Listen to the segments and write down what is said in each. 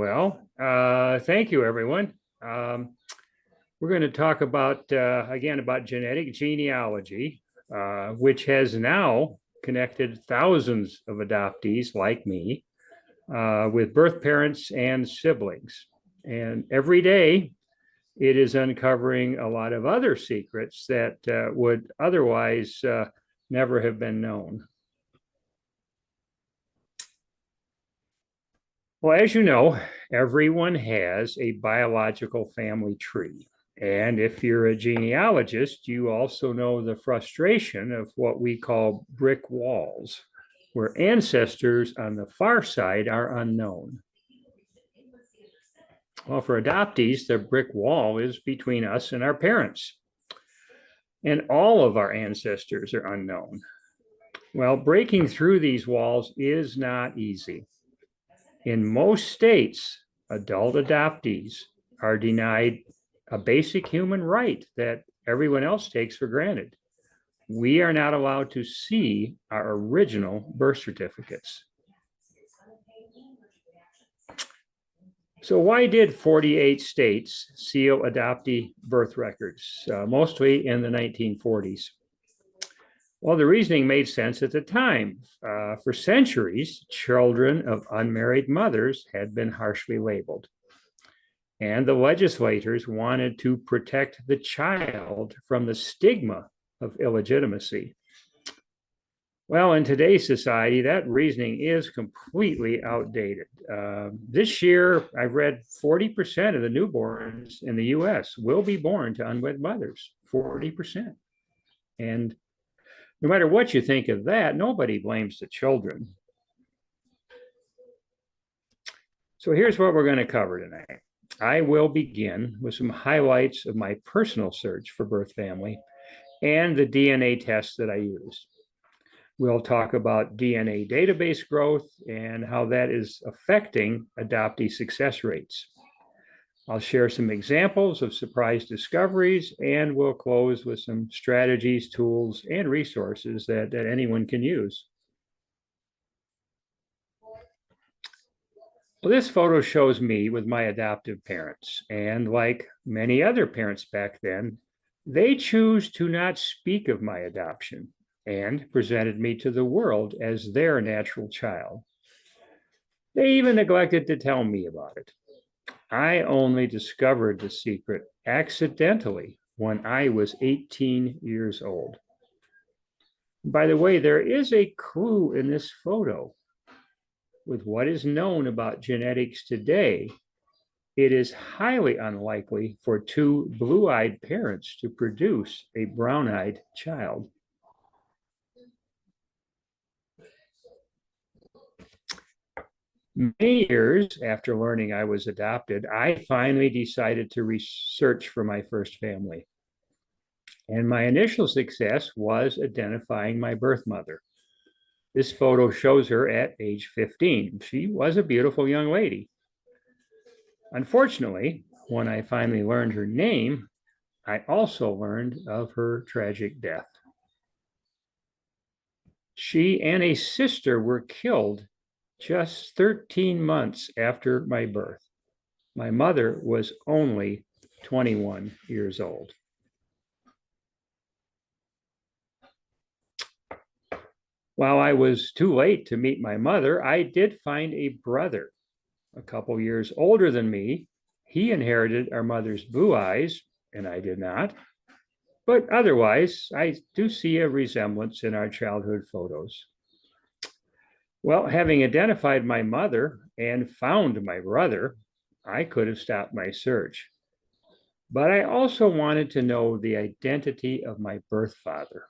Thank you, everyone. We're going to talk about, again, about genetic genealogy, which has now connected thousands of adoptees like me with birth parents and siblings. And every day, it is uncovering a lot of other secrets that would otherwise never have been known. Well, as you know, everyone has a biological family tree. And if you're a genealogist, you also know the frustration of what we call brick walls, where ancestors on the far side are unknown. Well, for adoptees, the brick wall is between us and our parents. And all of our ancestors are unknown. Well, breaking through these walls is not easy. In most states, adult adoptees are denied a basic human right that everyone else takes for granted. We are not allowed to see our original birth certificates. So why did 48 states seal adoptee birth records, mostly in the 1940s? Well, the reasoning made sense at the time. For centuries, children of unmarried mothers had been harshly labeled. And the legislators wanted to protect the child from the stigma of illegitimacy. Well, in today's society, that reasoning is completely outdated. This year, I've read 40% of the newborns in the US will be born to unwed mothers, 40%. And no matter what you think of that, nobody blames the children. So here's what we're going to cover tonight. I will begin with some highlights of my personal search for birth family and the DNA tests that I used. We'll talk about DNA database growth and how that is affecting adoptee success rates. I'll share some examples of surprise discoveries, and we'll close with some strategies, tools, and resources that anyone can use. Well, this photo shows me with my adoptive parents, and like many other parents back then, they choose to not speak of my adoption and presented me to the world as their natural child. They even neglected to tell me about it. I only discovered the secret accidentally when I was 18 years old. By the way, there is a clue in this photo. With what is known about genetics today, it is highly unlikely for two blue-eyed parents to produce a brown-eyed child. Many years after learning I was adopted, I finally decided to research for my first family. And my initial success was identifying my birth mother. This photo shows her at age 15. She was a beautiful young lady. Unfortunately, when I finally learned her name, I also learned of her tragic death. She and a sister were killed just 13 months after my birth. My mother was only 21 years old. While I was too late to meet my mother, I did find a brother, a couple years older than me. He inherited our mother's blue eyes, and I did not. But otherwise, I do see a resemblance in our childhood photos. Well, having identified my mother and found my brother, I could have stopped my search. But I also wanted to know the identity of my birth father.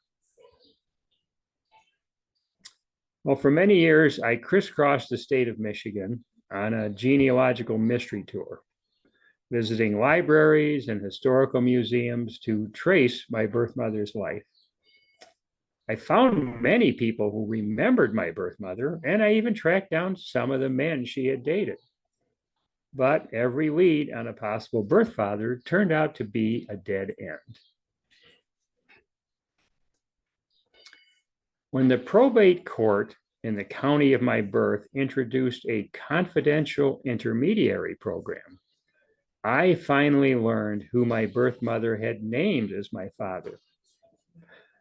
Well, for many years, I crisscrossed the state of Michigan on a genealogical mystery tour, visiting libraries and historical museums to trace my birth mother's life. I found many people who remembered my birth mother, and I even tracked down some of the men she had dated. But every lead on a possible birth father turned out to be a dead end. When the probate court in the county of my birth introduced a confidential intermediary program. I finally learned who my birth mother had named as my father.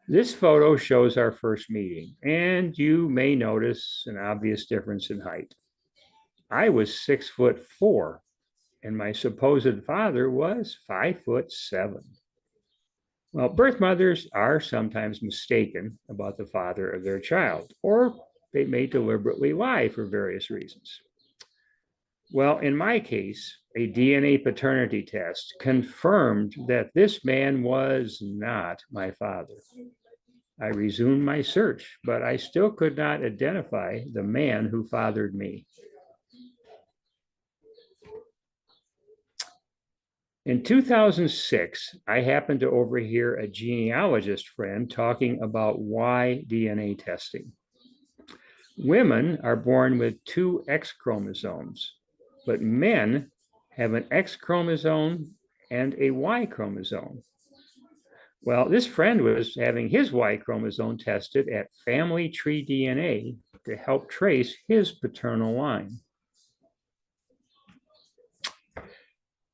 This photo shows our first meeting, and you may notice an obvious difference in height. I was 6'4", and my supposed father was 5'7". Well, birth mothers are sometimes mistaken about the father of their child, or they may deliberately lie for various reasons. Well, in my case, a DNA paternity test confirmed that this man was not my father. I resumed my search, but I still could not identify the man who fathered me. In 2006, I happened to overhear a genealogist friend talking about why DNA testing. Women are born with 2 X chromosomes, but men have an X chromosome and a Y chromosome. Well, this friend was having his Y chromosome tested at Family Tree DNA to help trace his paternal line.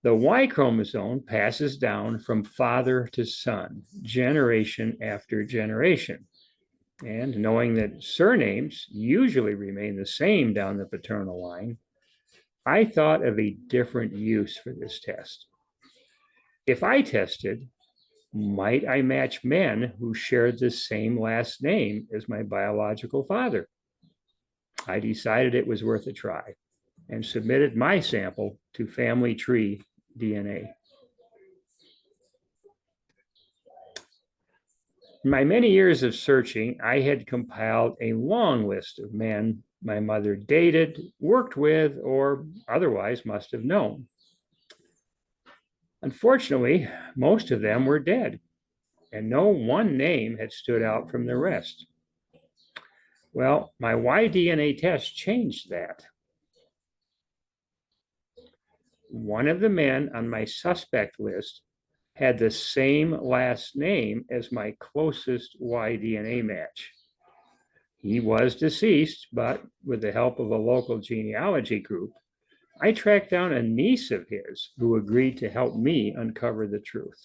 The Y chromosome passes down from father to son, generation after generation. And knowing that surnames usually remain the same down the paternal line, I thought of a different use for this test. If I tested, might I match men who shared the same last name as my biological father? I decided it was worth a try and submitted my sample to Family Tree DNA. In my many years of searching, I had compiled a long list of men my mother dated, worked with, or otherwise must have known. Unfortunately, most of them were dead, and no one name had stood out from the rest. Well, my Y-DNA test changed that. One of the men on my suspect list had the same last name as my closest Y-DNA match. He was deceased, but with the help of a local genealogy group, I tracked down a niece of his who agreed to help me uncover the truth.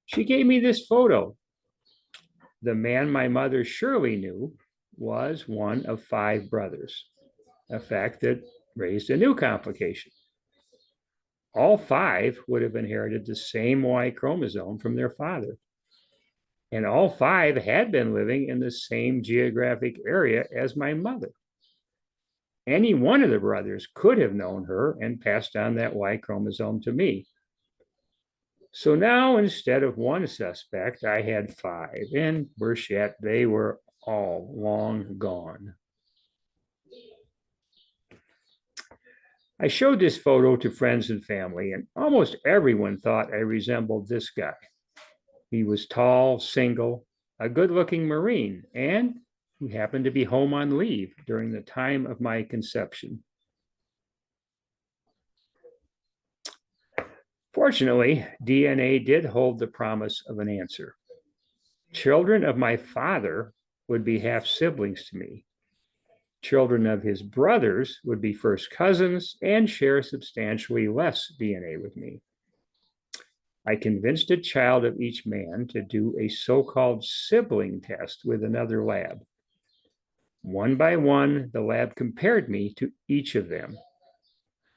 She gave me this photo. The man my mother surely knew was one of 5 brothers, a fact that raised a new complication. All 5 would have inherited the same Y chromosome from their father. And all 5 had been living in the same geographic area as my mother. Any one of the brothers could have known her and passed on that Y chromosome to me. So now, instead of one suspect, I had 5, and worse yet, they were all long gone. I showed this photo to friends and family, and almost everyone thought I resembled this guy. He was tall, single, a good-looking Marine, and he happened to be home on leave during the time of my conception. Fortunately, DNA did hold the promise of an answer. Children of my father would be half siblings to me. Children of his brothers would be first cousins and share substantially less DNA with me. I convinced a child of each man to do a so-called sibling test with another lab. One by one, the lab compared me to each of them.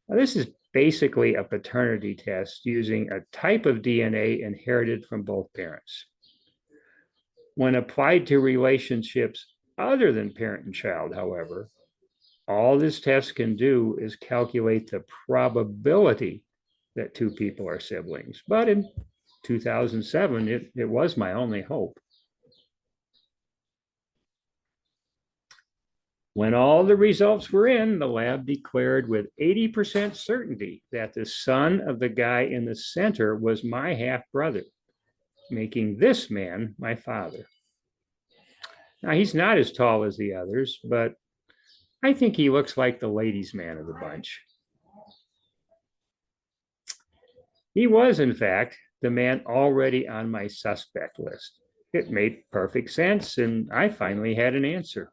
Now, this is basically a paternity test using a type of DNA inherited from both parents. When applied to relationships other than parent and child, however, all this test can do is calculate the probability that 2 people are siblings. But in 2007, it was my only hope. When all the results were in, the lab declared with 80% certainty that the son of the guy in the center was my half-brother, making this man my father. Now, he's not as tall as the others, but I think he looks like the ladies' man of the bunch. He was, in fact, the man already on my suspect list. It made perfect sense, and I finally had an answer.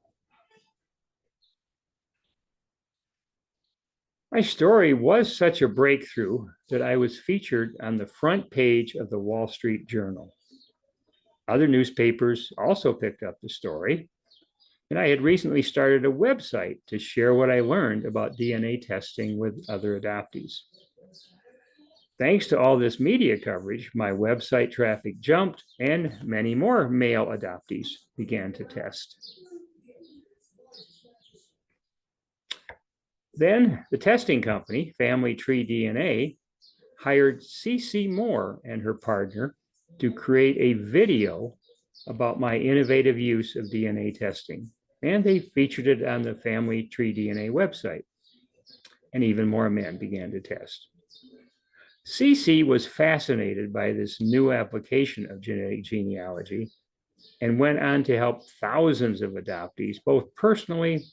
My story was such a breakthrough that I was featured on the front page of the Wall Street Journal. Other newspapers also picked up the story, and I had recently started a website to share what I learned about DNA testing with other adoptees. Thanks to all this media coverage, my website traffic jumped and many more male adoptees began to test. Then the testing company, Family Tree DNA, hired CeCe Moore and her partner to create a video about my innovative use of DNA testing. And they featured it on the Family Tree DNA website. And even more men began to test. CeCe was fascinated by this new application of genetic genealogy and went on to help thousands of adoptees, both personally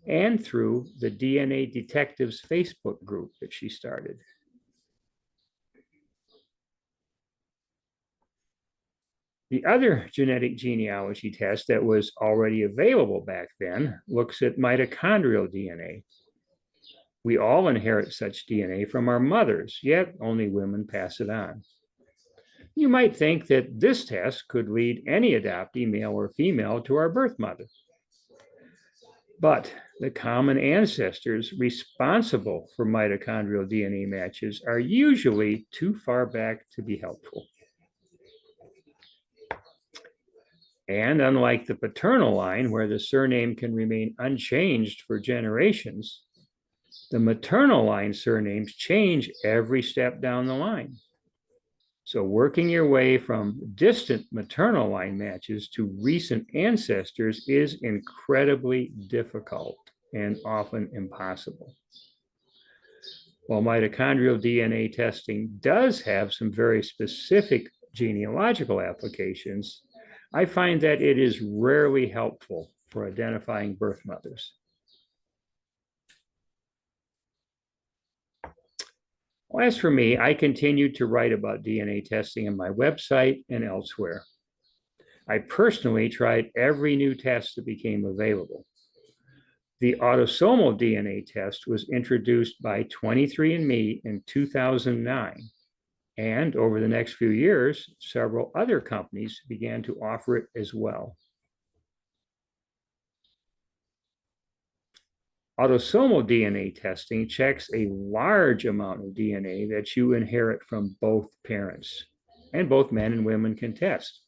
and through the DNA Detectives Facebook group that she started. The other genetic genealogy test that was already available back then looks at mitochondrial DNA. We all inherit such DNA from our mothers, yet only women pass it on. You might think that this test could lead any adoptee, male or female, to our birth mother. But the common ancestors responsible for mitochondrial DNA matches are usually too far back to be helpful. And unlike the paternal line, where the surname can remain unchanged for generations, the maternal line surnames change every step down the line. So working your way from distant maternal line matches to recent ancestors is incredibly difficult and often impossible. While mitochondrial DNA testing does have some very specific genealogical applications, I find that it is rarely helpful for identifying birth mothers. Well, as for me, I continued to write about DNA testing on my website and elsewhere. I personally tried every new test that became available. The autosomal DNA test was introduced by 23andMe in 2009. And over the next few years, several other companies began to offer it as well. Autosomal DNA testing checks a large amount of DNA that you inherit from both parents, and both men and women can test.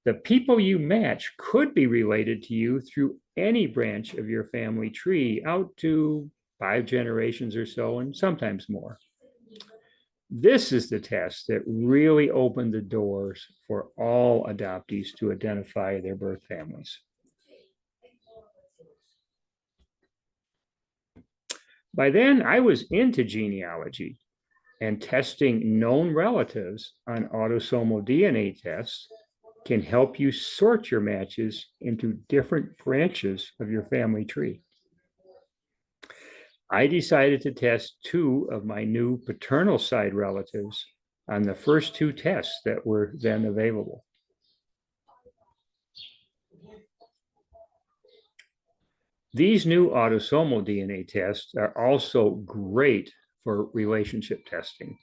The people you match could be related to you through any branch of your family tree out to 5 generations or so, and sometimes more. This is the test that really opened the doors for all adoptees to identify their birth families. By then, I was into genealogy, and testing known relatives on autosomal DNA tests can help you sort your matches into different branches of your family tree. I decided to test 2 of my new paternal side relatives on the first 2 tests that were then available. These new autosomal DNA tests are also great for relationship testing.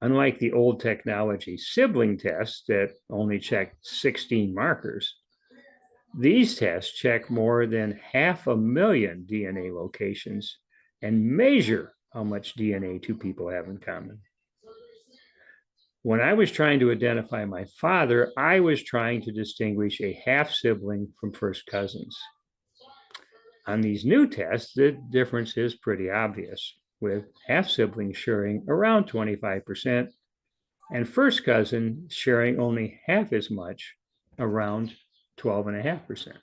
Unlike the old technology sibling tests that only check 16 markers, these tests check more than 500,000 DNA locations and measure how much DNA 2 people have in common. When I was trying to identify my father, I was trying to distinguish a half-sibling from first cousins. On these new tests, the difference is pretty obvious, with half-siblings sharing around 25% and first cousin sharing only half as much, around 12.5%.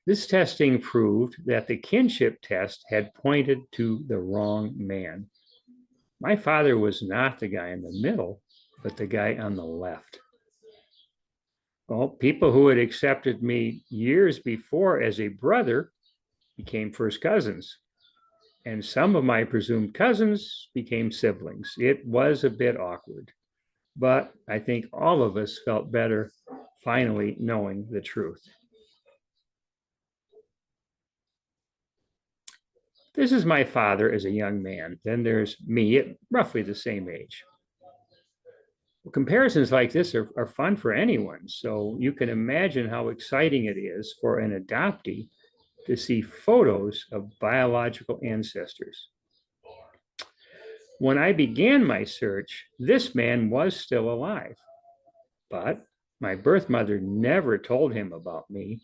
This testing proved that the kinship test had pointed to the wrong man. My father was not the guy in the middle, but the guy on the left. Well, people who had accepted me years before as a brother became first cousins. and some of my presumed cousins became siblings. It was a bit awkward, but I think all of us felt better finally knowing the truth. This is my father as a young man. Then there's me at roughly the same age. Well, comparisons like this are fun for anyone, so you can imagine how exciting it is for an adoptee to see photos of biological ancestors. When I began my search, this man was still alive, but my birth mother never told him about me.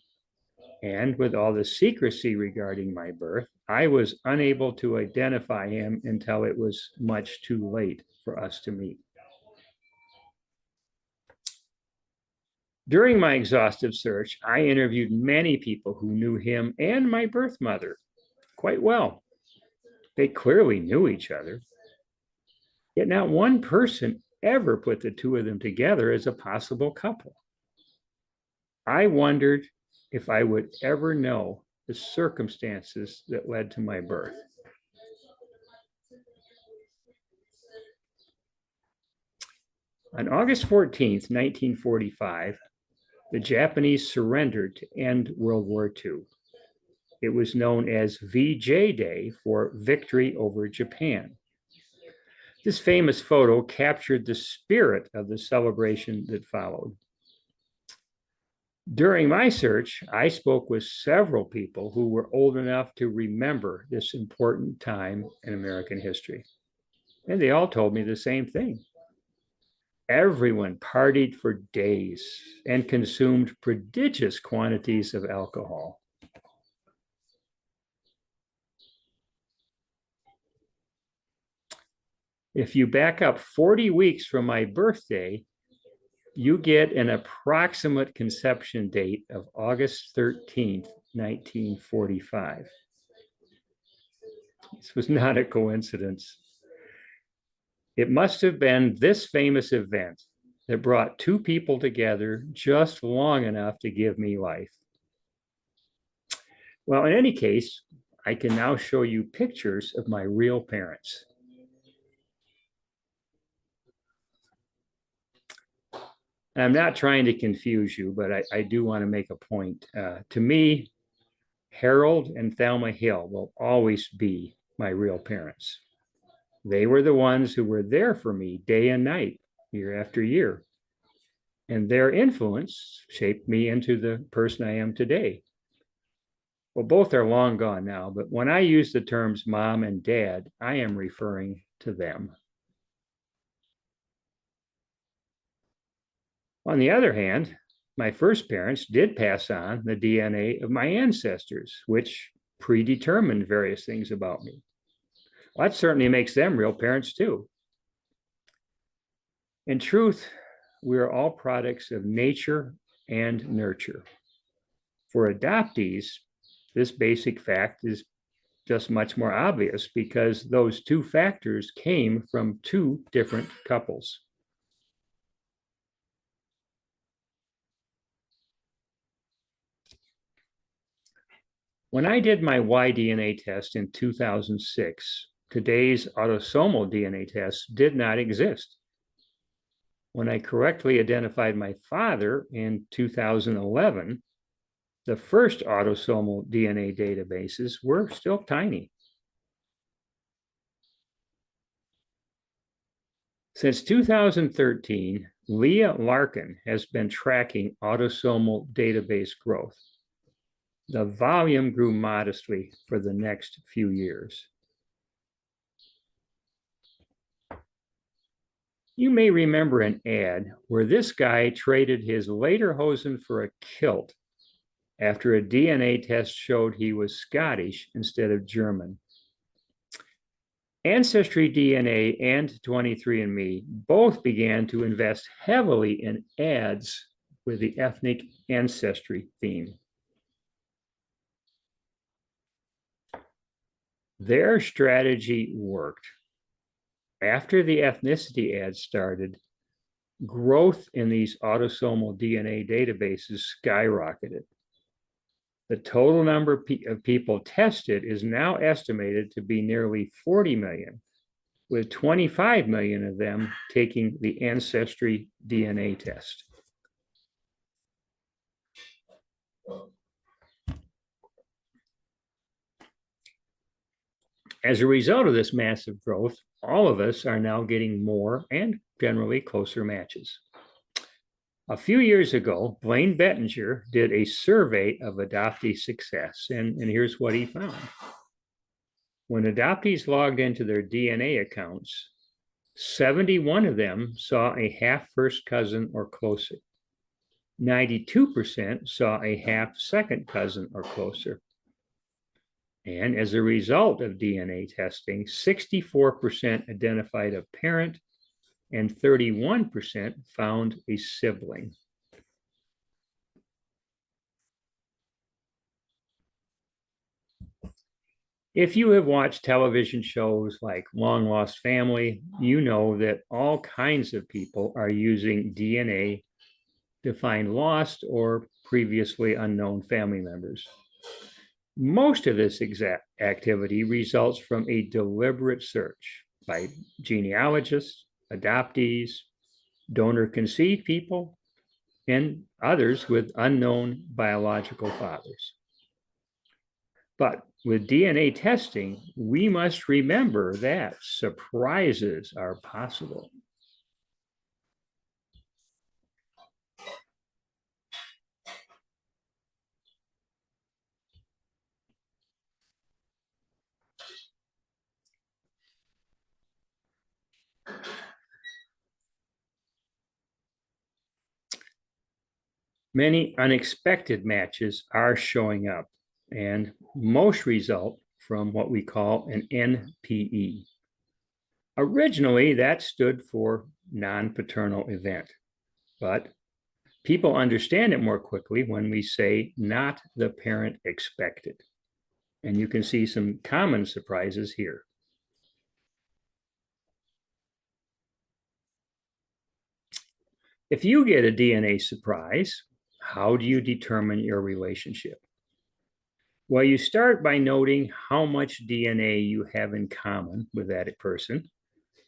And with all the secrecy regarding my birth, I was unable to identify him until it was much too late for us to meet. During my exhaustive search, I interviewed many people who knew him and my birth mother quite well. They clearly knew each other. Yet not one person ever put the two of them together as a possible couple. I wondered if I would ever know the circumstances that led to my birth. On August 14th, 1945, the Japanese surrendered to end World War II. It was known as VJ Day for Victory over Japan. This famous photo captured the spirit of the celebration that followed. During my search, I spoke with several people who were old enough to remember this important time in American history. And they all told me the same thing. Everyone partied for days and consumed prodigious quantities of alcohol. If you back up 40 weeks from my birthday, you get an approximate conception date of August 13th, 1945. This was not a coincidence. It must have been this famous event that brought two people together just long enough to give me life. Well, in any case, I can now show you pictures of my real parents. I'm not trying to confuse you, but I do want to make a point. To me, Harold and Thelma Hill will always be my real parents. They were the ones who were there for me day and night, year after year. And their influence shaped me into the person I am today. Well, both are long gone now, but when I use the terms mom and dad, I am referring to them. On the other hand, my first parents did pass on the DNA of my ancestors, which predetermined various things about me. Well, that certainly makes them real parents too. In truth, we are all products of nature and nurture. For adoptees, this basic fact is just much more obvious because those two factors came from two different couples. When I did my Y-DNA test in 2006, today's autosomal DNA tests did not exist. When I correctly identified my father in 2011, the first autosomal DNA databases were still tiny. Since 2013, Leah Larkin has been tracking autosomal database growth. The volume grew modestly for the next few years. You may remember an ad where this guy traded his lederhosen for a kilt after a DNA test showed he was Scottish instead of German. Ancestry DNA and 23andMe both began to invest heavily in ads with the ethnic ancestry theme. Their strategy worked. After the ethnicity ads started, growth in these autosomal DNA databases skyrocketed. The total number of people tested is now estimated to be nearly 40 million, with 25 million of them taking the Ancestry DNA test. As a result of this massive growth, all of us are now getting more and generally closer matches. A few years ago, Blaine Bettinger did a survey of adoptee success, and here's what he found. When adoptees logged into their DNA accounts, 71 of them saw a half first cousin or closer. 92% saw a half second cousin or closer. And as a result of DNA testing, 64% identified a parent and 31% found a sibling. If you have watched television shows like Long Lost Family, you know that all kinds of people are using DNA to find lost or previously unknown family members. Most of this exact activity results from a deliberate search by genealogists, adoptees, donor-conceived people, and others with unknown biological fathers. But with DNA testing, we must remember that surprises are possible. Many unexpected matches are showing up, and most result from what we call an NPE. Originally, that stood for non-paternal event, but people understand it more quickly when we say not the parent expected. And you can see some common surprises here. If you get a DNA surprise, how do you determine your relationship? Well, you start by noting how much DNA you have in common with that person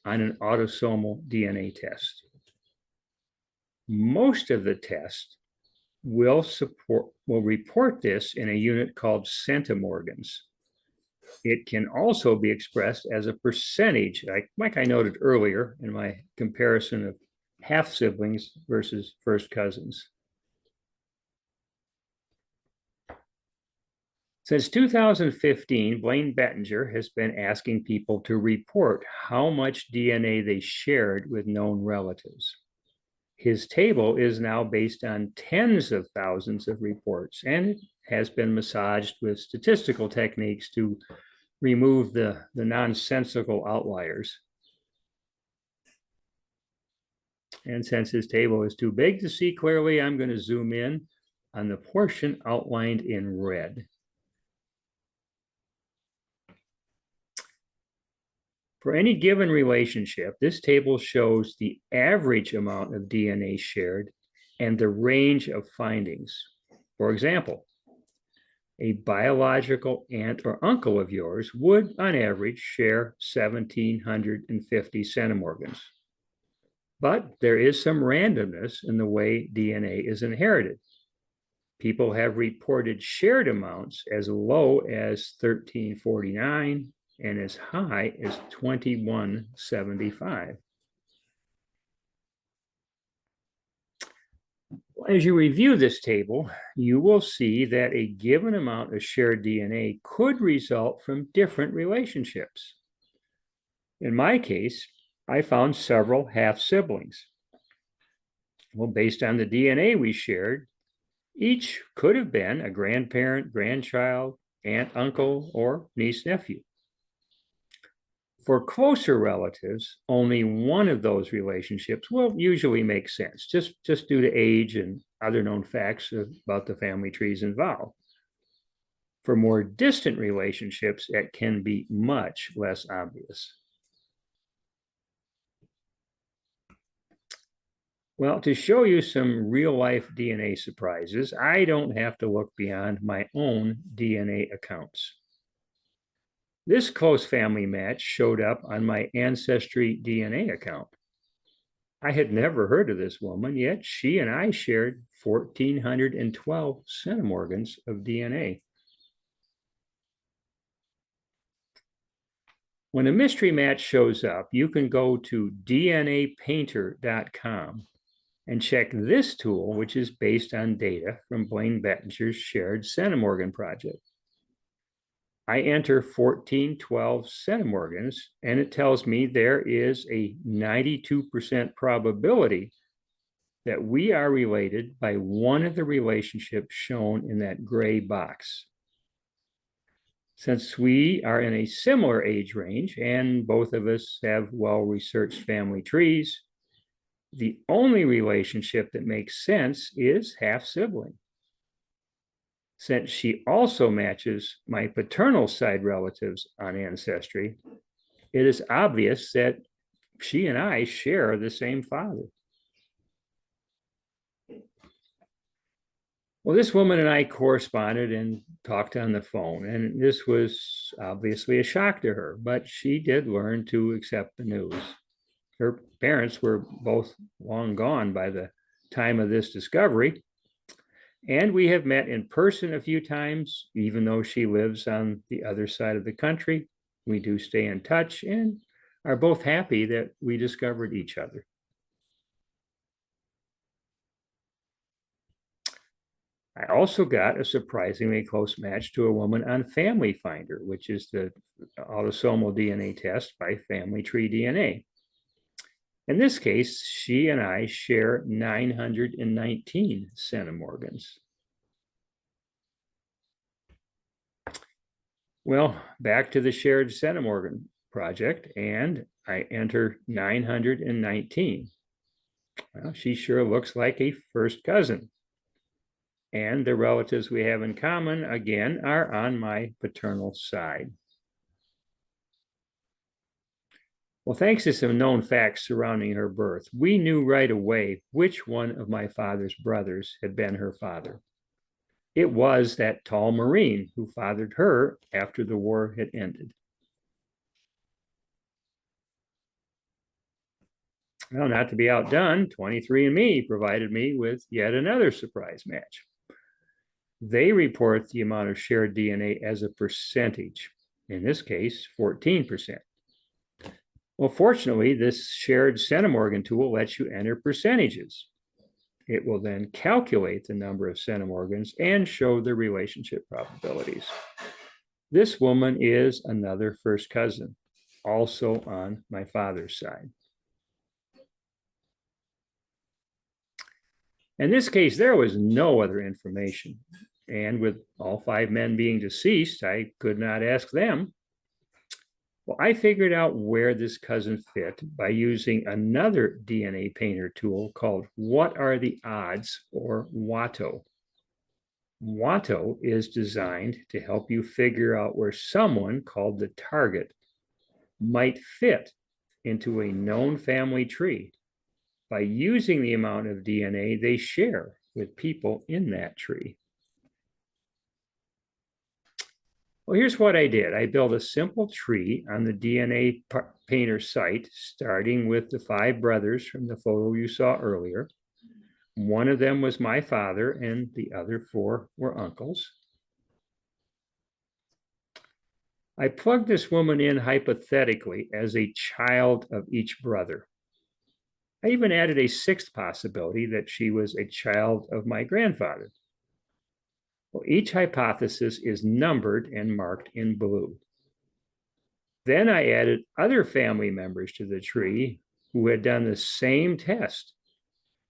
on an autosomal DNA test. Most of the tests will report this in a unit called centimorgans. It can also be expressed as a percentage, like I noted earlier in my comparison of half siblings versus first cousins. Since 2015, Blaine Bettinger has been asking people to report how much DNA they shared with known relatives. His table is now based on tens of thousands of reports, and it has been massaged with statistical techniques to remove the nonsensical outliers. And since his table is too big to see clearly, I'm going to zoom in on the portion outlined in red. For any given relationship, this table shows the average amount of DNA shared and the range of findings. For example, a biological aunt or uncle of yours would, on average, share 1,750 centimorgans. But there is some randomness in the way DNA is inherited. People have reported shared amounts as low as 1,349 and as high as 2,175. As you review this table, you will see that a given amount of shared DNA could result from different relationships. In my case, I found several half siblings. Well, based on the DNA we shared, each could have been a grandparent, grandchild, aunt, uncle, or niece, nephew. For closer relatives, only one of those relationships will usually make sense, just due to age and other known facts about the family trees involved. For more distant relationships, it can be much less obvious. Well, to show you some real life DNA surprises, I don't have to look beyond my own DNA accounts. This close family match showed up on my Ancestry DNA account. I had never heard of this woman, yet she and I shared 1,412 centimorgans of DNA. When a mystery match shows up, you can go to DNApainter.com and check this tool, which is based on data from Blaine Bettinger's Shared Centimorgan Project. I enter 1412 centimorgans, and it tells me there is a 92% probability that we are related by one of the relationships shown in that gray box. Since we are in a similar age range and both of us have well-researched family trees, the only relationship that makes sense is half-sibling. Since she also matches my paternal side relatives on Ancestry, it is obvious that she and I share the same father. Well, this woman and I corresponded and talked on the phone, and this was obviously a shock to her, but she did learn to accept the news. Her parents were both long gone by the time of this discovery, and we have met in person a few times, even though she lives on the other side of the country. We do stay in touch and are both happy that we discovered each other. I also got a surprisingly close match to a woman on Family Finder, which is the autosomal DNA test by Family Tree DNA. In this case, she and I share 919 centimorgans. Well, back to the Shared Centimorgan Project, and I enter 919. Well, she sure looks like a first cousin. And the relatives we have in common, again, are on my paternal side. Well, thanks to some known facts surrounding her birth, we knew right away which one of my father's brothers had been her father. It was that tall Marine who fathered her after the war had ended. Well, not to be outdone, 23andMe provided me with yet another surprise match. They report the amount of shared DNA as a percentage, in this case, 14%. Well, fortunately, this shared centimorgan tool lets you enter percentages. It will then calculate the number of centimorgans and show the relationship probabilities. This woman is another first cousin, also on my father's side. In this case, there was no other information. And with all 5 men being deceased, I could not ask them. Well, I figured out where this cousin fit by using another DNA painter tool called What Are the Odds, or WATO. WATO is designed to help you figure out where someone called the target might fit into a known family tree by using the amount of DNA they share with people in that tree. Well, here's what I did. I built a simple tree on the DNA Painter site, starting with the 5 brothers from the photo you saw earlier. One of them was my father, and the other 4 were uncles. I plugged this woman in hypothetically as a child of each brother. I even added a 6th possibility that she was a child of my grandfather. Well, each hypothesis is numbered and marked in blue. Then I added other family members to the tree who had done the same test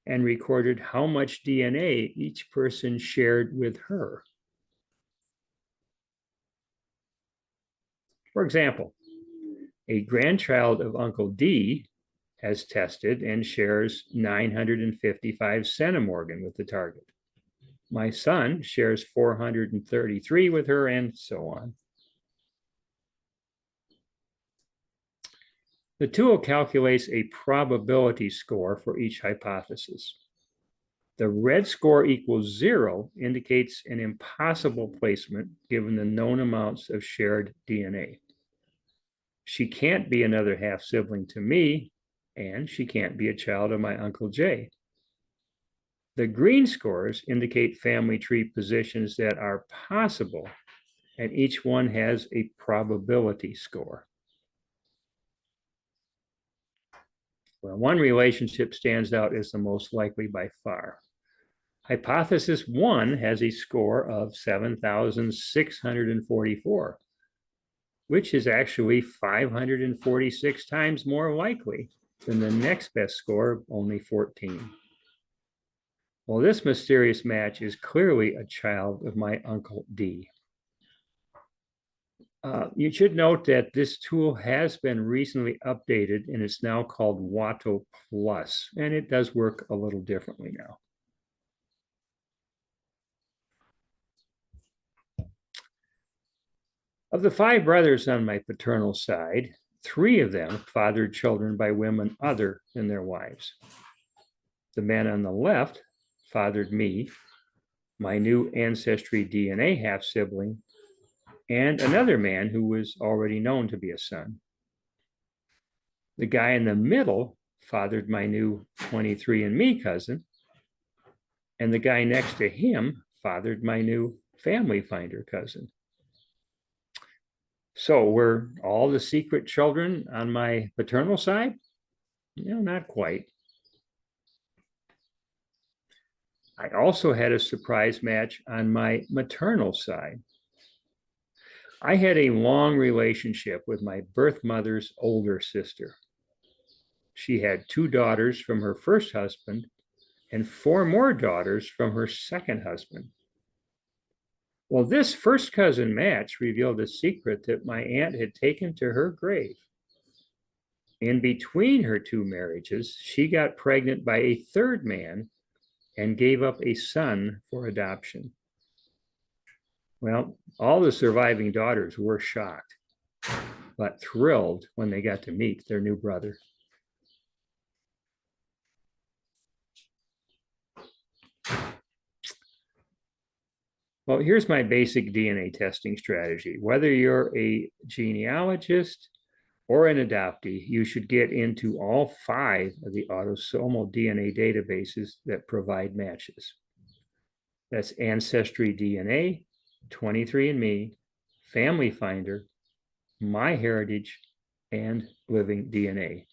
and recorded how much DNA each person shared with her. For example, a grandchild of Uncle D has tested and shares 955 centimorgan with the target. My son shares 433 with her, and so on. The tool calculates a probability score for each hypothesis. The red score equals 0 indicates an impossible placement given the known amounts of shared DNA. She can't be another half sibling to me, and she can't be a child of my Uncle Jay. The green scores indicate family tree positions that are possible, and each one has a probability score. Well, one relationship stands out as the most likely by far. Hypothesis 1 has a score of 7,644, which is actually 546 times more likely than the next best score of only 14. Well, this mysterious match is clearly a child of my Uncle D. You should note that this tool has been recently updated and it's now called Watto Plus, and it does work a little differently now. Of the 5 brothers on my paternal side, 3 of them fathered children by women other than their wives. The man on the left fathered me, my new Ancestry DNA half-sibling, and another man who was already known to be a son. The guy in the middle fathered my new 23andMe cousin, and the guy next to him fathered my new Family Finder cousin. So were all the secret children on my paternal side? No, not quite. I also had a surprise match on my maternal side. I had a long relationship with my birth mother's older sister. She had 2 daughters from her first husband and 4 more daughters from her second husband. Well, this first cousin match revealed a secret that my aunt had taken to her grave. In between her 2 marriages, she got pregnant by a 3rd man and gave up a son for adoption. Well, all the surviving daughters were shocked, but thrilled when they got to meet their new brother. Well, here's my basic DNA testing strategy. Whether you're a genealogist or an adoptee, you should get into all 5 of the autosomal DNA databases that provide matches. That's Ancestry DNA, 23andMe, Family Finder, MyHeritage, and Living DNA.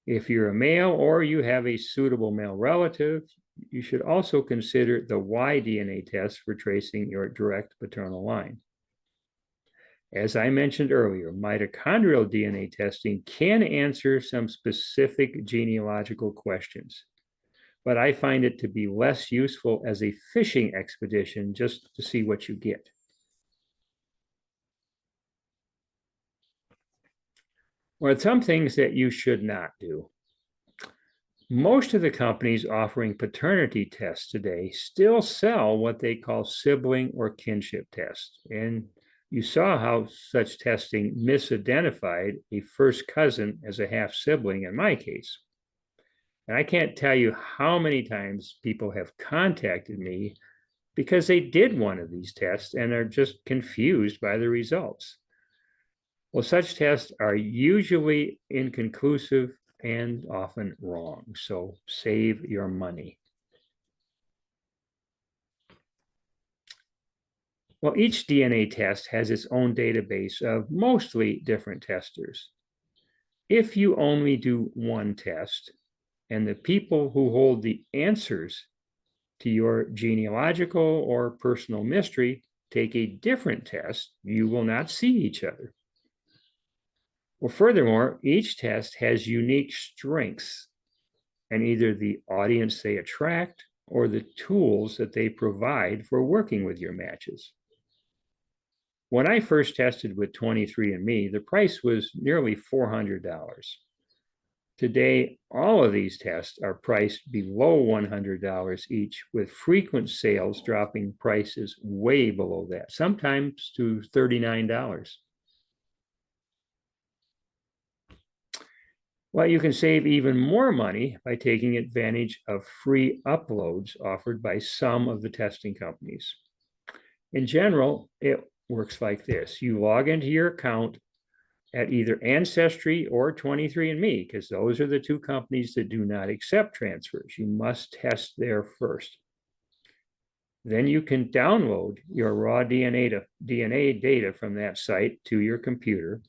If you're a male or you have a suitable male relative, you should also consider the Y-DNA test for tracing your direct paternal line. As I mentioned earlier, mitochondrial DNA testing can answer some specific genealogical questions, but I find it to be less useful as a fishing expedition just to see what you get. Well, some things that you should not do. Most of the companies offering paternity tests today still sell what they call sibling or kinship tests. And you saw how such testing misidentified a first cousin as a half sibling in my case. And I can't tell you how many times people have contacted me because they did one of these tests and are just confused by the results. Well, such tests are usually inconclusive and often wrong, so save your money. Well, each DNA test has its own database of mostly different testers. If you only do one test, and the people who hold the answers to your genealogical or personal mystery take a different test, you will not see each other. Well, furthermore, each test has unique strengths and either the audience they attract or the tools that they provide for working with your matches. When I first tested with 23andMe, the price was nearly $400. Today, all of these tests are priced below $100 each, with frequent sales dropping prices way below that, sometimes to $39. Well, you can save even more money by taking advantage of free uploads offered by some of the testing companies. In general, it works like this. You log into your account at either Ancestry or 23andMe, because those are the two companies that do not accept transfers. You must test there first. Then you can download your raw DNA data from that site to your computer.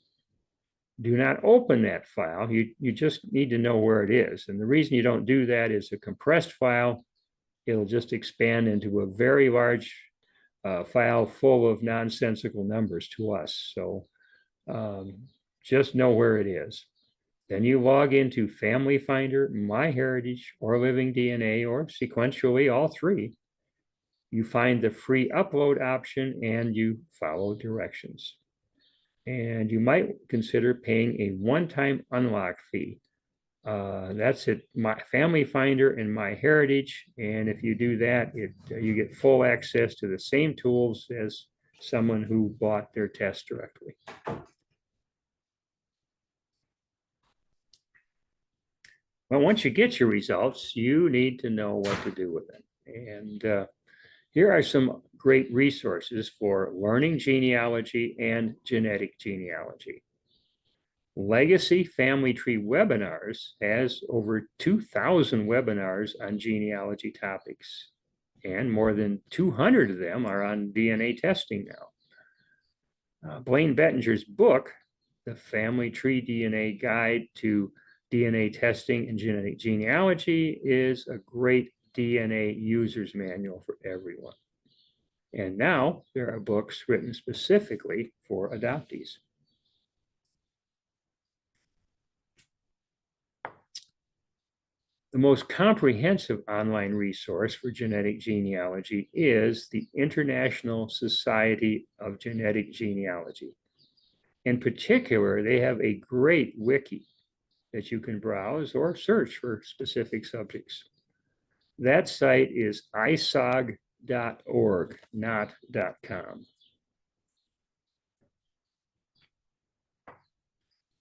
Do not open that file. You just need to know where it is. And the reason you don't do that is a compressed file. It'll just expand into a very large file full of nonsensical numbers to us. So just know where it is. Then you log into Family Finder, MyHeritage, or Living DNA, or sequentially all three. You find the free upload option and you follow directions. And you might consider paying a one-time unlock fee. That's at My Family Finder and MyHeritage. And if you do that, you get full access to the same tools as someone who bought their test directly. Well, once you get your results, you need to know what to do with them. And here are some great resources for learning genealogy and genetic genealogy. Legacy Family Tree Webinars has over 2,000 webinars on genealogy topics, and more than 200 of them are on DNA testing now. Blaine Bettinger's book, The Family Tree DNA Guide to DNA Testing and Genetic Genealogy, is a great DNA user's manual for everyone. And now there are books written specifically for adoptees. The most comprehensive online resource for genetic genealogy is the International Society of Genetic Genealogy. In particular, they have a great wiki that you can browse or search for specific subjects. That site is isog.org, not .com.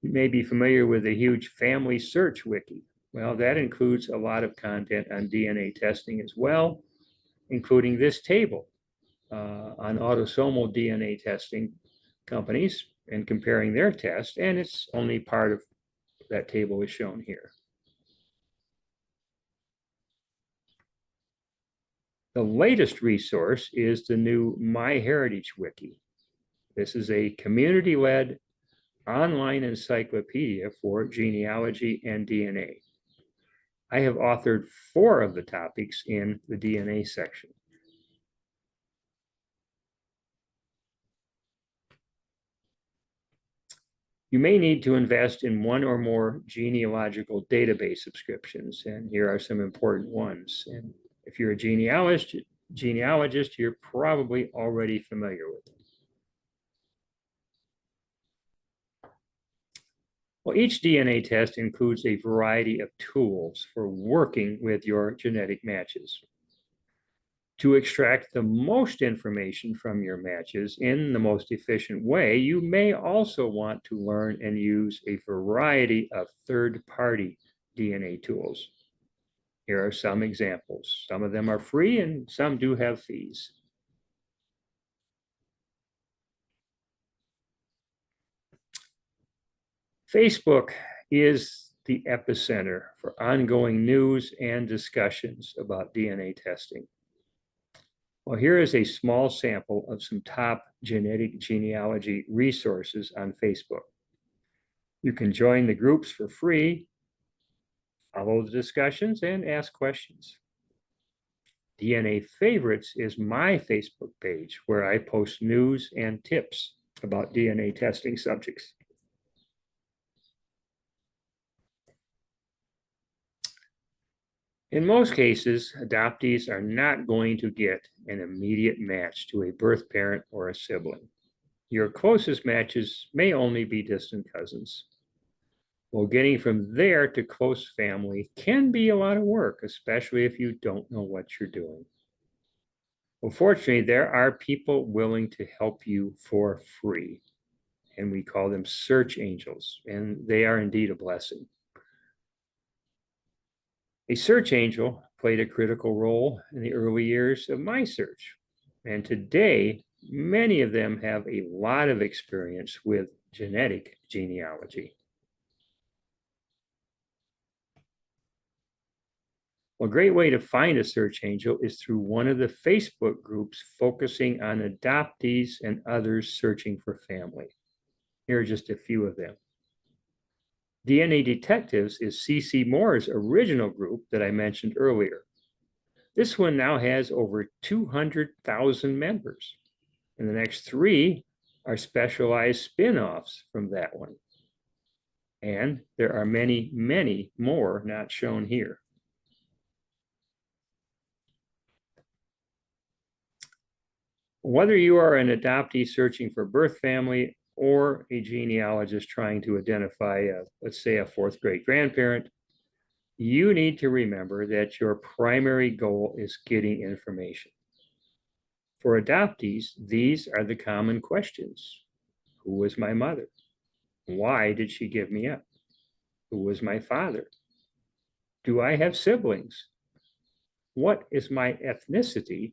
You may be familiar with the huge Family Search wiki. Well, that includes a lot of content on DNA testing as well, including this table on autosomal DNA testing companies and comparing their tests, and it's only part of that table is shown here. The latest resource is the new MyHeritage Wiki. This is a community-led online encyclopedia for genealogy and DNA. I have authored 4 of the topics in the DNA section. You may need to invest in one or more genealogical database subscriptions, and here are some important ones. And if you're a genealogist, you're probably already familiar with them. Well, each DNA test includes a variety of tools for working with your genetic matches. To extract the most information from your matches in the most efficient way, you may also want to learn and use a variety of third-party DNA tools. Here are some examples. Some of them are free and some do have fees. Facebook is the epicenter for ongoing news and discussions about DNA testing. Well, here is a small sample of some top genetic genealogy resources on Facebook. You can join the groups for free, follow the discussions, and ask questions. DNA Favorites is my Facebook page where I post news and tips about DNA testing subjects. In most cases, adoptees are not going to get an immediate match to a birth parent or a sibling. Your closest matches may only be distant cousins. Well, getting from there to close family can be a lot of work, especially if you don't know what you're doing. Well, fortunately, there are people willing to help you for free, and we call them search angels, and they are indeed a blessing. A search angel played a critical role in the early years of my search. And today, many of them have a lot of experience with genetic genealogy. Well, a great way to find a search angel is through one of the Facebook groups focusing on adoptees and others searching for family. Here are just a few of them. DNA Detectives is CC Moore's original group that I mentioned earlier. This one now has over 200,000 members. And the next three are specialized spin-offs from that one. And there are many, many more not shown here. Whether you are an adoptee searching for birth family or a genealogist trying to identify, let's say, a fourth great grandparent, you need to remember that your primary goal is getting information. For adoptees, these are the common questions. Who was my mother? Why did she give me up? Who was my father? Do I have siblings? What is my ethnicity?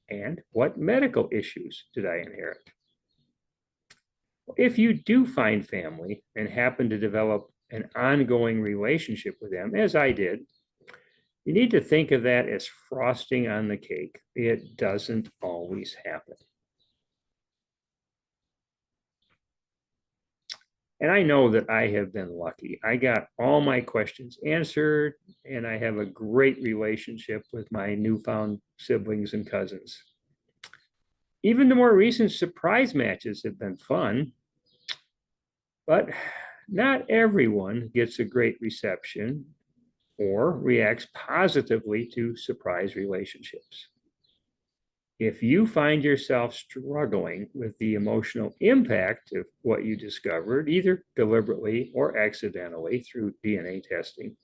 And what medical issues did I inherit? If you do find family and happen to develop an ongoing relationship with them, as I did, you need to think of that as frosting on the cake. It doesn't always happen. And I know that I have been lucky. I got all my questions answered, and I have a great relationship with my newfound siblings and cousins. Even the more recent surprise matches have been fun, but not everyone gets a great reception or reacts positively to surprise relationships. If you find yourself struggling with the emotional impact of what you discovered, either deliberately or accidentally through DNA testing,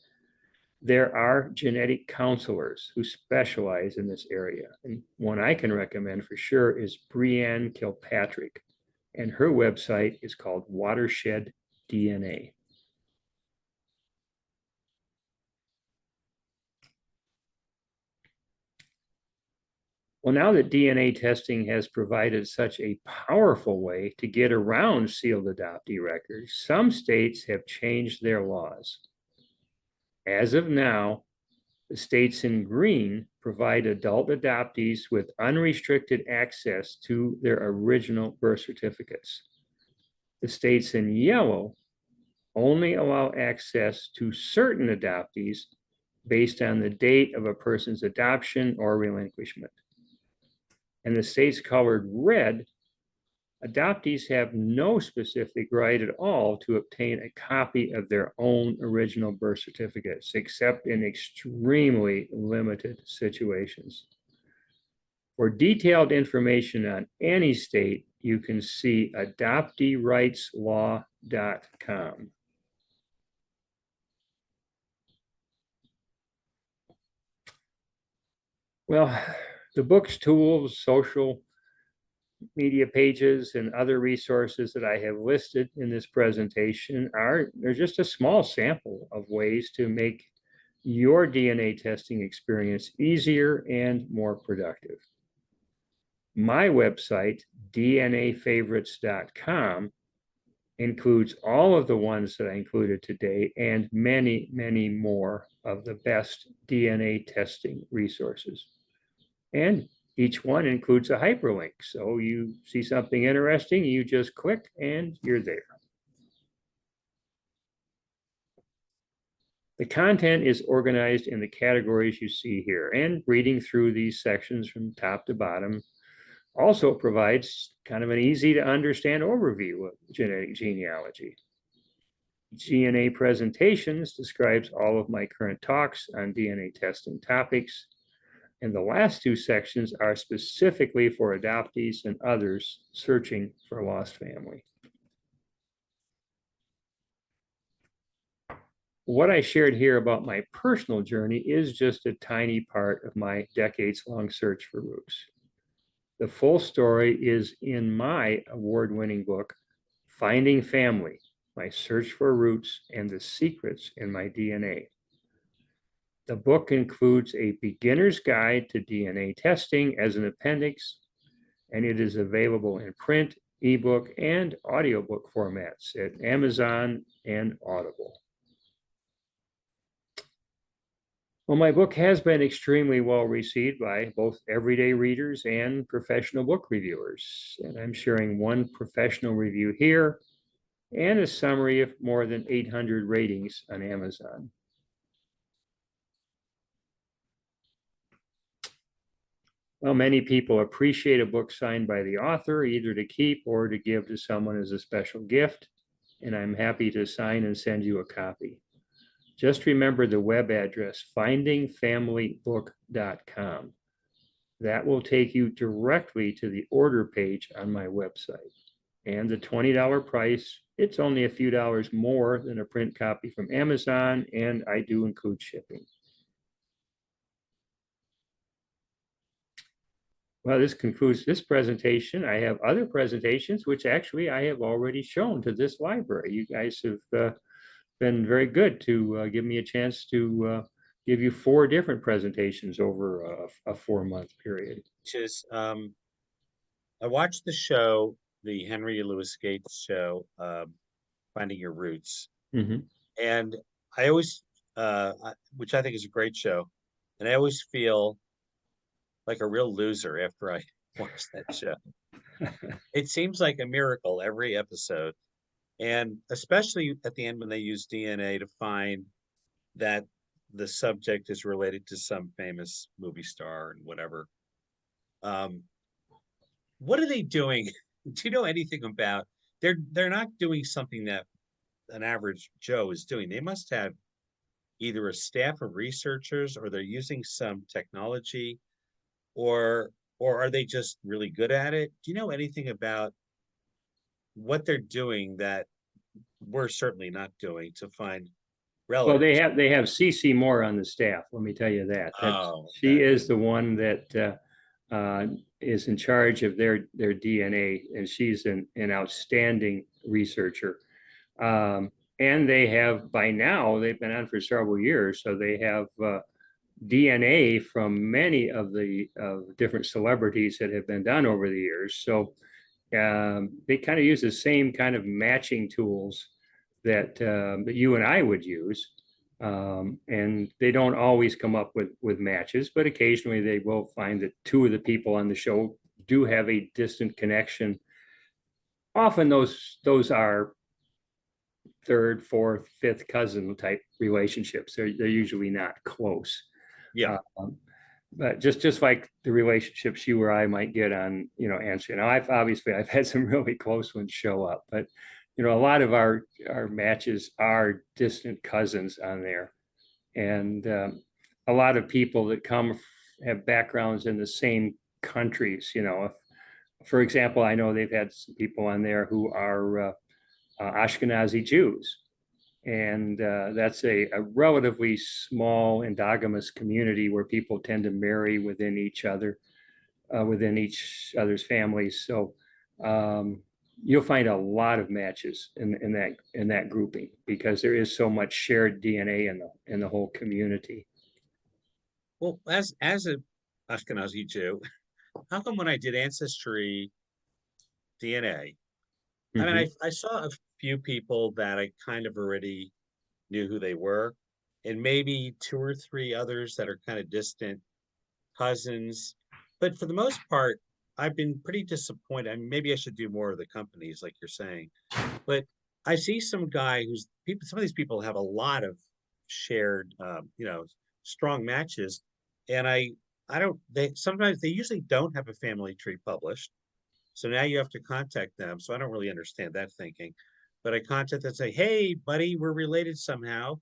there are genetic counselors who specialize in this area. And one I can recommend for sure is Breanne Kilpatrick, and her website is called Watershed DNA. Well, now that DNA testing has provided such a powerful way to get around sealed adoptee records, some states have changed their laws. As of now, the states in green provide adult adoptees with unrestricted access to their original birth certificates. The states in yellow only allow access to certain adoptees based on the date of a person's adoption or relinquishment. And the states colored red, adoptees have no specific right at all to obtain a copy of their own original birth certificates, except in extremely limited situations. For detailed information on any state, you can see adopteerightslaw.com. Well, the books, tools, social media pages, and other resources that I have listed in this presentation they're just a small sample of ways to make your DNA testing experience easier and more productive. My website, dnafavorites.com, includes all of the ones that I included today and many, many more of the best DNA testing resources. And each one includes a hyperlink. So you see something interesting, you just click and you're there. The content is organized in the categories you see here, and reading through these sections from top to bottom also provides kind of an easy to understand overview of genetic genealogy. GNA Presentations describes all of my current talks on DNA testing topics. And the last two sections are specifically for adoptees and others searching for a lost family. What I shared here about my personal journey is just a tiny part of my decades-long search for roots. The full story is in my award-winning book, Finding Family: My Search for Roots and the Secrets in My DNA. The book includes a beginner's guide to DNA testing as an appendix, and it is available in print, ebook, and audiobook formats at Amazon and Audible. Well, my book has been extremely well received by both everyday readers and professional book reviewers. And I'm sharing one professional review here and a summary of more than 800 ratings on Amazon. Well, many people appreciate a book signed by the author, either to keep or to give to someone as a special gift, and I'm happy to sign and send you a copy. Just remember the web address, findingfamilybook.com. That will take you directly to the order page on my website. And the $20 price, it's only a few dollars more than a print copy from Amazon, and I do include shipping. Well, this concludes this presentation. I have other presentations, which actually I have already shown to this library. You guys have been very good to give me a chance to give you 4 different presentations over a 4-month period. Which is, I watched the show, the Henry Louis Gates show, Finding Your Roots. Mhm. And I always, which I think is a great show, and I always feel like a real loser after I watch that show. It seems like a miracle every episode. And especially at the end when they use DNA to find that the subject is related to some famous movie star and whatever. What are they doing? Do you know anything about? They're not doing something that an average Joe is doing. They must have either a staff of researchers, or they're using some technology, or are they just really good at it? Do you know anything about what they're doing that we're certainly not doing to find Well, relatives? they have CC Moore on the staff. Let me tell you that. Oh, She okay. is the one that is in charge of their DNA, and she's an outstanding researcher. And they have, by now, they've been on for several years, so they have DNA from many of the different celebrities that have been done over the years. So they kind of use the same kind of matching tools that you and I would use. And they don't always come up with matches, but occasionally they will find that 2 of the people on the show do have a distant connection. Often those are 3rd, 4th, 5th cousin type relationships. They're usually not close. Yeah. But just like the relationships you or I might get on, Answer. I've had some really close ones show up, but a lot of our matches are distant cousins on there, and a lot of people that come have backgrounds in the same countries. For example, I know they've had some people on there who are Ashkenazi Jews, and that's a relatively small endogamous community where people tend to marry within each other's families. So you'll find a lot of matches in that grouping, because there is so much shared DNA in the whole community. Well, as a Ashkenazi Jew, how come when I did Ancestry DNA, I mean, Mhm. I saw a few people that I kind of already knew who they were, and maybe 2 or 3 others that are kind of distant cousins. But for the most part, I've been pretty disappointed. I mean, maybe I should do more of the companies, like you're saying. But I see some guy who's people. Some of these people have a lot of shared, strong matches, and I don't. They sometimes they usually don't have a family tree published. So now you have to contact them. So I don't really understand that thinking. But I contact them and say, hey, buddy, we're related somehow.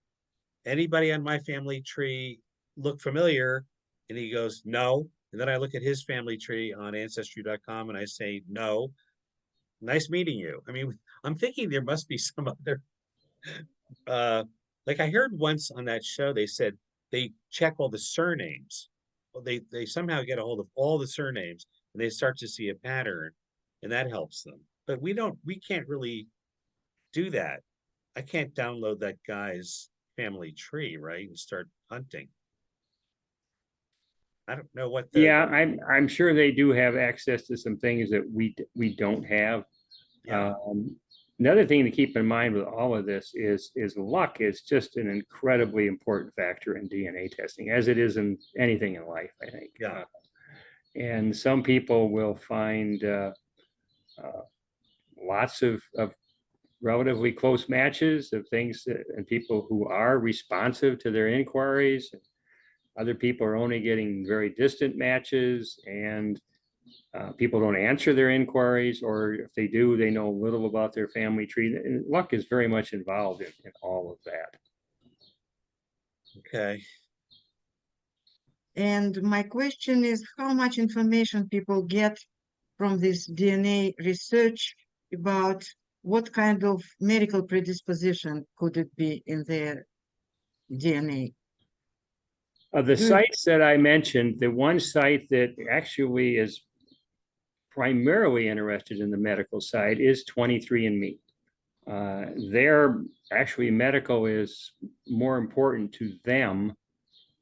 Anybody on my family tree look familiar? And he goes, no. And then I look at his family tree on ancestry.com and I say, no. Nice meeting you. I mean, I'm thinking there must be some other, uh, like I heard once on that show, they said they check all the surnames. Well, they somehow get a hold of all the surnames and they start to see a pattern, and that helps them. But we can't really do that. I can't download that guy's family tree, right, and start hunting. I don't know what the, Yeah, I'm sure they do have access to some things that we don't have. yeah, Another thing to keep in mind with all of this is luck is just an incredibly important factor in DNA testing, as it is in anything in life, I think. yeah, And some people will find uh, lots of relatively close matches of things that, and people who are responsive to their inquiries. Other people are only getting very distant matches, and people don't answer their inquiries, or if they do, they know little about their family tree. And luck is very much involved in all of that. okay. And my question is how much information people get from this DNA research about what kind of medical predisposition could it be in their DNA? Of the Do- sites that I mentioned, the one site that actually is primarily interested in the medical side is 23andMe. Their actually medical is more important to them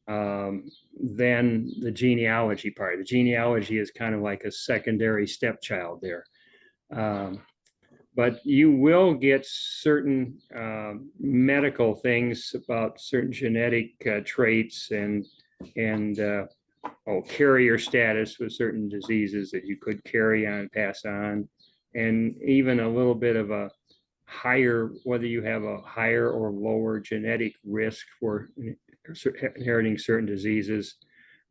than the genealogy part. The genealogy is kind of like a secondary stepchild there. But you will get certain medical things about certain genetic traits and carrier status with certain diseases that you could carry on, pass on, and even a little bit of a higher, whether you have a higher or lower genetic risk for inheriting certain diseases.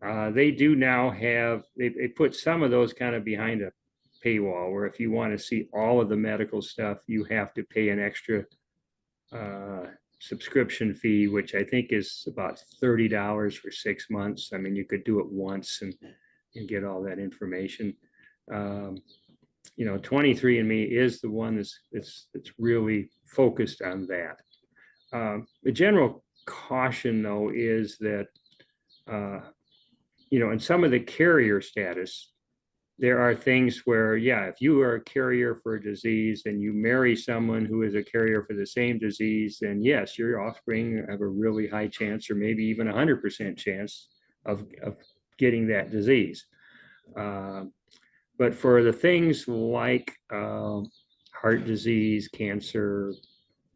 They do now have, they put some of those kind of behind a paywall, where if you want to see all of the medical stuff, you have to pay an extra subscription fee, which I think is about $30 for 6 months. I mean, you could do it once and get all that information. 23andMe is the one that's really focused on that. The general caution, though, is that in some of the carrier status, there are things where, yeah, if you are a carrier for a disease and you marry someone who is a carrier for the same disease, then yes, your offspring have a really high chance, or maybe even 100% chance of getting that disease. But for the things like heart disease, cancer,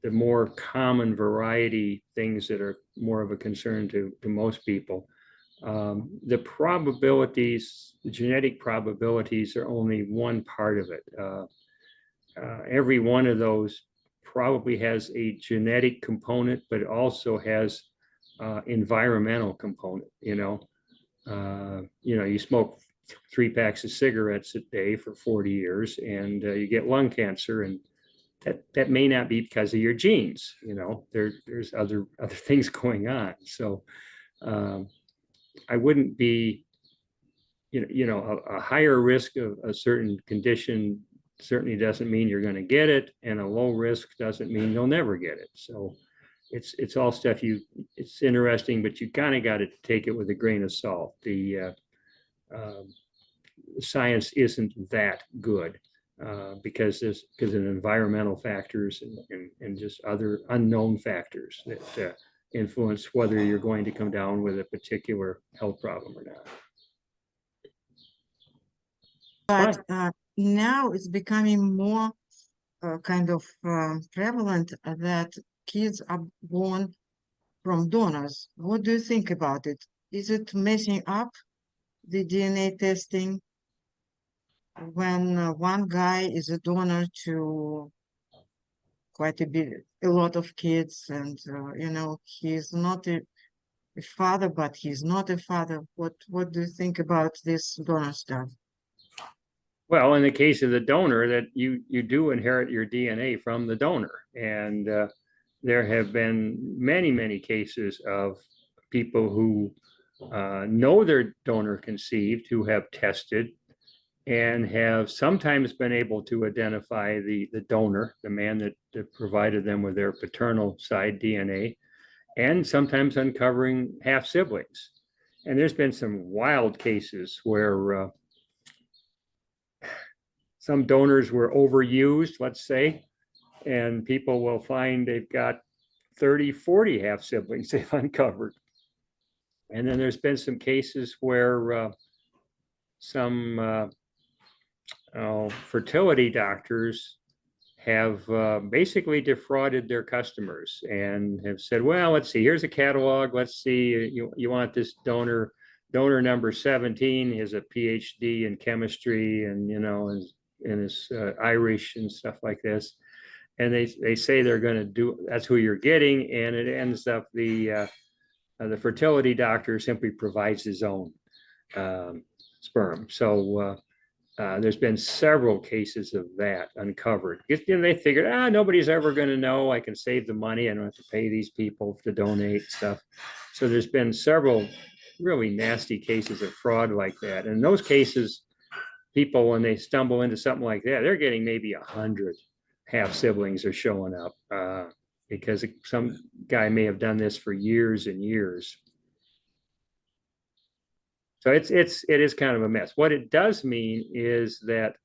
the more common variety things that are more of a concern to most people, the probabilities, the genetic probabilities are only one part of it. Every one of those probably has a genetic component, but it also has environmental component. You smoke 3 packs of cigarettes a day for 40 years and you get lung cancer, and that may not be because of your genes. There's other things going on. So I wouldn't be, a higher risk of a certain condition certainly doesn't mean you're going to get it, and a low risk doesn't mean you'll never get it. So it's all stuff it's interesting, but you kind of got to take it with a grain of salt. The science isn't that good because of environmental factors and just other unknown factors that influence whether you're going to come down with a particular health problem or not. But now it's becoming more kind of prevalent that kids are born from donors. What do you think about it? Is it messing up the DNA testing when one guy is a donor to quite a lot of kids, and he's not a father, but he's not a father? What do you think about this donor stuff? Well, in the case of the donor, that you do inherit your DNA from the donor, and there have been many cases of people who know their donor conceived, who have tested and have sometimes been able to identify the donor, the man that provided them with their paternal side DNA, and sometimes uncovering half siblings. And there's been some wild cases where some donors were overused, let's say, and people will find they've got 30, 40 half siblings they've uncovered. And then there's been some cases where some fertility doctors have basically defrauded their customers and have said, well, let's see, here's a catalog. Let's see, you want this donor number 17 is a PhD in chemistry and, and is Irish and stuff like this. And they say they're going to do, that's who you're getting. And it ends up the fertility doctor simply provides his own sperm. So there's been several cases of that uncovered. They figured, nobody's ever going to know. I can save the money. I don't have to pay these people to donate stuff. So there's been several really nasty cases of fraud like that. And in those cases, people, when they stumble into something like that, they're getting maybe 100 half siblings are showing up because some guy may have done this for years and years. So it is kind of a mess. What it does mean is that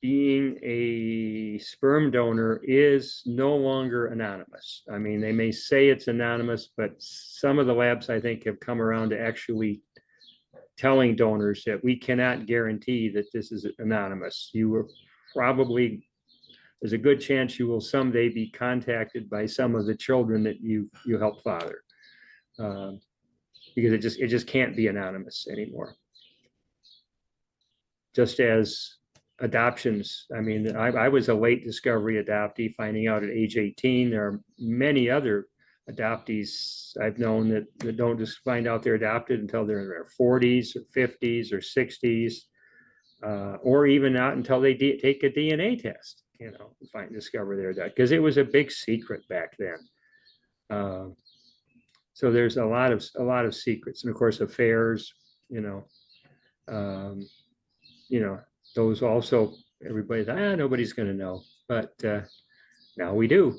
being a sperm donor is no longer anonymous. I mean, they may say it's anonymous, but some of the labs, I think, have come around to actually telling donors that we cannot guarantee that this is anonymous. You will probably, there's a good chance you will someday be contacted by some of the children that you helped father. Because it just can't be anonymous anymore. Just as adoptions, I mean, I was a late discovery adoptee, finding out at age 18. There are many other adoptees I've known that don't just find out they're adopted until they're in their 40s or 50s or 60s, or even not until they take a DNA test, discover they're adopted, because it was a big secret back then. So there's a lot of secrets, and of course affairs, those also, everybody's nobody's going to know, but now we do.